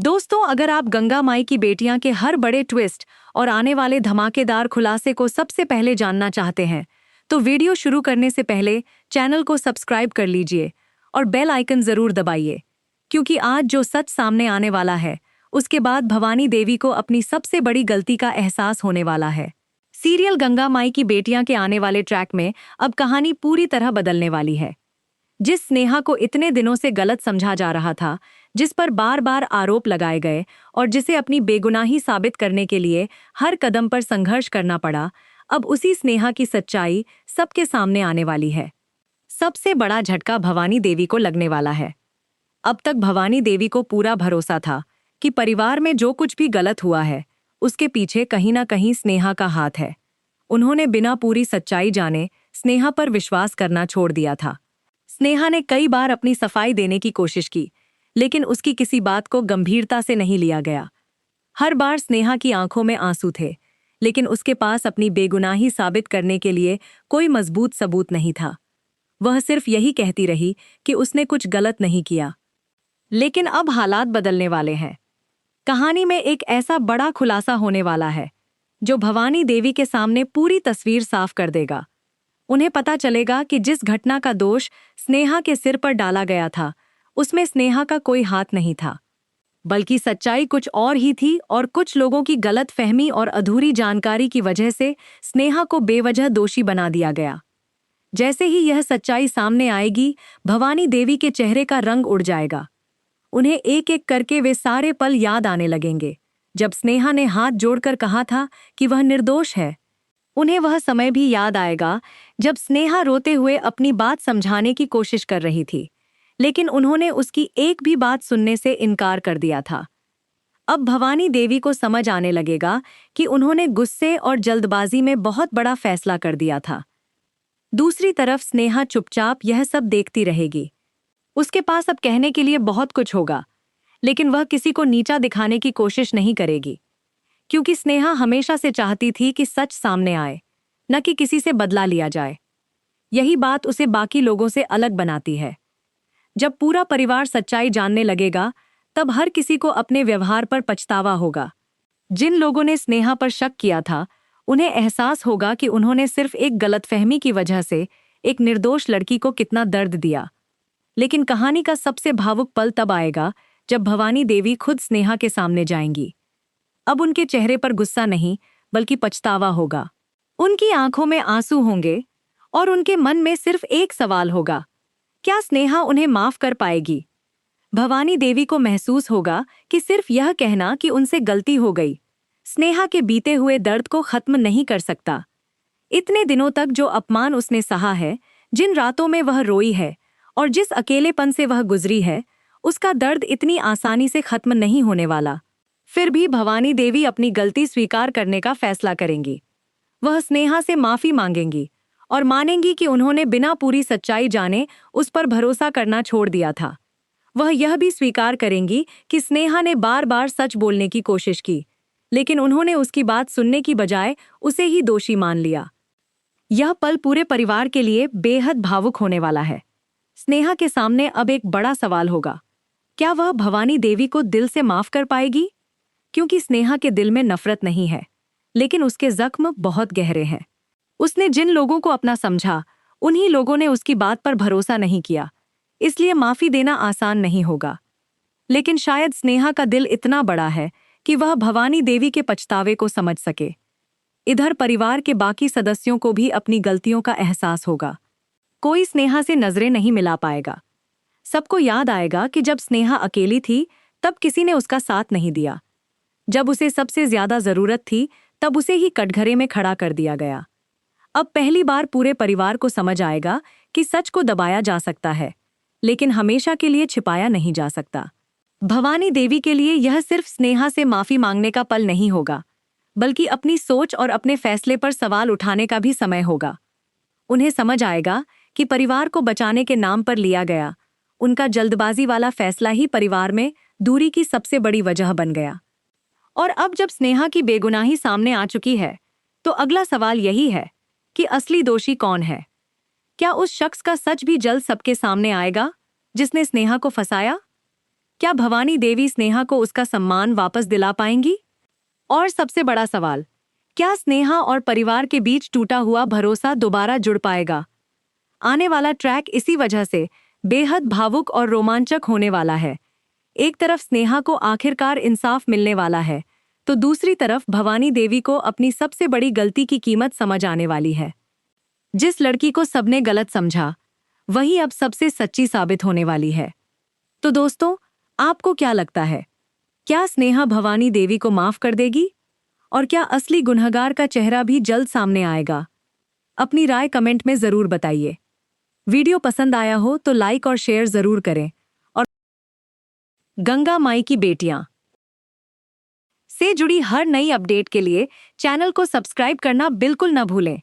दोस्तों, अगर आप गंगा माई की बेटियां के हर बड़े ट्विस्ट और आने वाले धमाकेदार खुलासे को सबसे पहले जानना चाहते हैं, तो वीडियो शुरू करने से पहले चैनल को सब्सक्राइब कर लीजिए और बेल आइकन जरूर दबाइए, क्योंकि आज जो सच सामने आने वाला है, उसके बाद भवानी देवी को अपनी सबसे बड़ी गलती का एहसास होने वाला है। सीरियल गंगा माई की बेटियां के आने वाले ट्रैक में अब कहानी पूरी तरह बदलने वाली है। जिस स्नेहा को इतने दिनों से गलत समझा जा रहा था, जिस पर बार बार आरोप लगाए गए और जिसे अपनी बेगुनाही साबित करने के लिए हर कदम पर संघर्ष करना पड़ा, अब उसी स्नेहा की सच्चाई सबके सामने आने वाली है। सबसे बड़ा झटका भवानी देवी को लगने वाला है। अब तक भवानी देवी को पूरा भरोसा था कि परिवार में जो कुछ भी गलत हुआ है, उसके पीछे कहीं ना कहीं स्नेहा का हाथ है। उन्होंने बिना पूरी सच्चाई जाने स्नेहा पर विश्वास करना छोड़ दिया था। स्नेहा ने कई बार अपनी सफाई देने की कोशिश की, लेकिन उसकी किसी बात को गंभीरता से नहीं लिया गया। हर बार स्नेहा की आंखों में आंसू थे, लेकिन उसके पास अपनी बेगुनाही साबित करने के लिए कोई मजबूत सबूत नहीं था। वह सिर्फ यही कहती रही कि उसने कुछ गलत नहीं किया। लेकिन अब हालात बदलने वाले हैं। कहानी में एक ऐसा बड़ा खुलासा होने वाला है जो भवानी देवी के सामने पूरी तस्वीर साफ कर देगा। उन्हें पता चलेगा कि जिस घटना का दोष स्नेहा के सिर पर डाला गया था, उसमें स्नेहा का कोई हाथ नहीं था, बल्कि सच्चाई कुछ और ही थी। और कुछ लोगों की गलत फहमी और अधूरी जानकारी की वजह से स्नेहा को बेवजह दोषी बना दिया गया। जैसे ही यह सच्चाई सामने आएगी, भवानी देवी के चेहरे का रंग उड़ जाएगा। उन्हें एक एक करके वे सारे पल याद आने लगेंगे, जब स्नेहा ने हाथ जोड़कर कहा था कि वह निर्दोष है। उन्हें वह समय भी याद आएगा जब स्नेहा रोते हुए अपनी बात समझाने की कोशिश कर रही थी, लेकिन उन्होंने उसकी एक भी बात सुनने से इनकार कर दिया था। अब भवानी देवी को समझ आने लगेगा कि उन्होंने गुस्से और जल्दबाजी में बहुत बड़ा फैसला कर दिया था। दूसरी तरफ स्नेहा चुपचाप यह सब देखती रहेगी। उसके पास अब कहने के लिए बहुत कुछ होगा, लेकिन वह किसी को नीचा दिखाने की कोशिश नहीं करेगी, क्योंकि स्नेहा हमेशा से चाहती थी कि सच सामने आए, न कि किसी से बदला लिया जाए। यही बात उसे बाकी लोगों से अलग बनाती है। जब पूरा परिवार सच्चाई जानने लगेगा, तब हर किसी को अपने व्यवहार पर पछतावा होगा। जिन लोगों ने स्नेहा पर शक किया था, उन्हें एहसास होगा कि उन्होंने सिर्फ एक गलतफहमी की वजह से एक निर्दोष लड़की को कितना दर्द दिया। लेकिन कहानी का सबसे भावुक पल तब आएगा जब भवानी देवी खुद स्नेहा के सामने जाएंगी। अब उनके चेहरे पर गुस्सा नहीं, बल्कि पछतावा होगा। उनकी आंखों में आंसू होंगे और उनके मन में सिर्फ एक सवाल होगा, क्या स्नेहा उन्हें माफ कर पाएगी? भवानी देवी को महसूस होगा कि सिर्फ यह कहना कि उनसे गलती हो गई, स्नेहा के बीते हुए दर्द को खत्म नहीं कर सकता। इतने दिनों तक जो अपमान उसने सहा है, जिन रातों में वह रोई है और जिस अकेलेपन से वह गुजरी है, उसका दर्द इतनी आसानी से खत्म नहीं होने वाला। फिर भी भवानी देवी अपनी गलती स्वीकार करने का फैसला करेंगी। वह स्नेहा से माफी मांगेंगी और मानेंगी कि उन्होंने बिना पूरी सच्चाई जाने उस पर भरोसा करना छोड़ दिया था। वह यह भी स्वीकार करेंगी कि स्नेहा ने बार बार सच बोलने की कोशिश की, लेकिन उन्होंने उसकी बात सुनने की बजाय उसे ही दोषी मान लिया। यह पल पूरे परिवार के लिए बेहद भावुक होने वाला है। स्नेहा के सामने अब एक बड़ा सवाल होगा, क्या वह भवानी देवी को दिल से माफ कर पाएगी? क्योंकि स्नेहा के दिल में नफरत नहीं है, लेकिन उसके जख्म बहुत गहरे हैं। उसने जिन लोगों को अपना समझा, उन्हीं लोगों ने उसकी बात पर भरोसा नहीं किया, इसलिए माफी देना आसान नहीं होगा। लेकिन शायद स्नेहा का दिल इतना बड़ा है कि वह भवानी देवी के पछतावे को समझ सके। इधर परिवार के बाकी सदस्यों को भी अपनी गलतियों का एहसास होगा। कोई स्नेहा से नजरें नहीं मिला पाएगा। सबको याद आएगा कि जब स्नेहा अकेली थी, तब किसी ने उसका साथ नहीं दिया। जब उसे सबसे ज्यादा जरूरत थी, तब उसे ही कटघरे में खड़ा कर दिया गया। अब पहली बार पूरे परिवार को समझ आएगा कि सच को दबाया जा सकता है, लेकिन हमेशा के लिए छिपाया नहीं जा सकता। भवानी देवी के लिए यह सिर्फ स्नेहा से माफी मांगने का पल नहीं होगा, बल्कि अपनी सोच और अपने फैसले पर सवाल उठाने का भी समय होगा। उन्हें समझ आएगा कि परिवार को बचाने के नाम पर लिया गया उनका जल्दबाजी वाला फैसला ही परिवार में दूरी की सबसे बड़ी वजह बन गया। और अब जब स्नेहा की बेगुनाही सामने आ चुकी है, तो अगला सवाल यही है कि असली दोषी कौन है? क्या उस शख्स का सच भी जल्द सबके सामने आएगा जिसने स्नेहा को फंसाया? क्या भवानी देवी स्नेहा को उसका सम्मान वापस दिला पाएंगी? और सबसे बड़ा सवाल, क्या स्नेहा और परिवार के बीच टूटा हुआ भरोसा दोबारा जुड़ पाएगा? आने वाला ट्रैक इसी वजह से बेहद भावुक और रोमांचक होने वाला है। एक तरफ स्नेहा को आखिरकार इंसाफ मिलने वाला है, तो दूसरी तरफ भवानी देवी को अपनी सबसे बड़ी गलती की कीमत समझ आने वाली है। जिस लड़की को सबने गलत समझा, वही अब सबसे सच्ची साबित होने वाली है। तो दोस्तों, आपको क्या लगता है? क्या स्नेहा भवानी देवी को माफ कर देगी? और क्या असली गुनहगार का चेहरा भी जल्द सामने आएगा? अपनी राय कमेंट में जरूर बताइए। वीडियो पसंद आया हो तो लाइक और शेयर जरूर करें। और गंगा माई की बेटियां से जुड़ी हर नई अपडेट के लिए चैनल को सब्सक्राइब करना बिल्कुल न भूलें।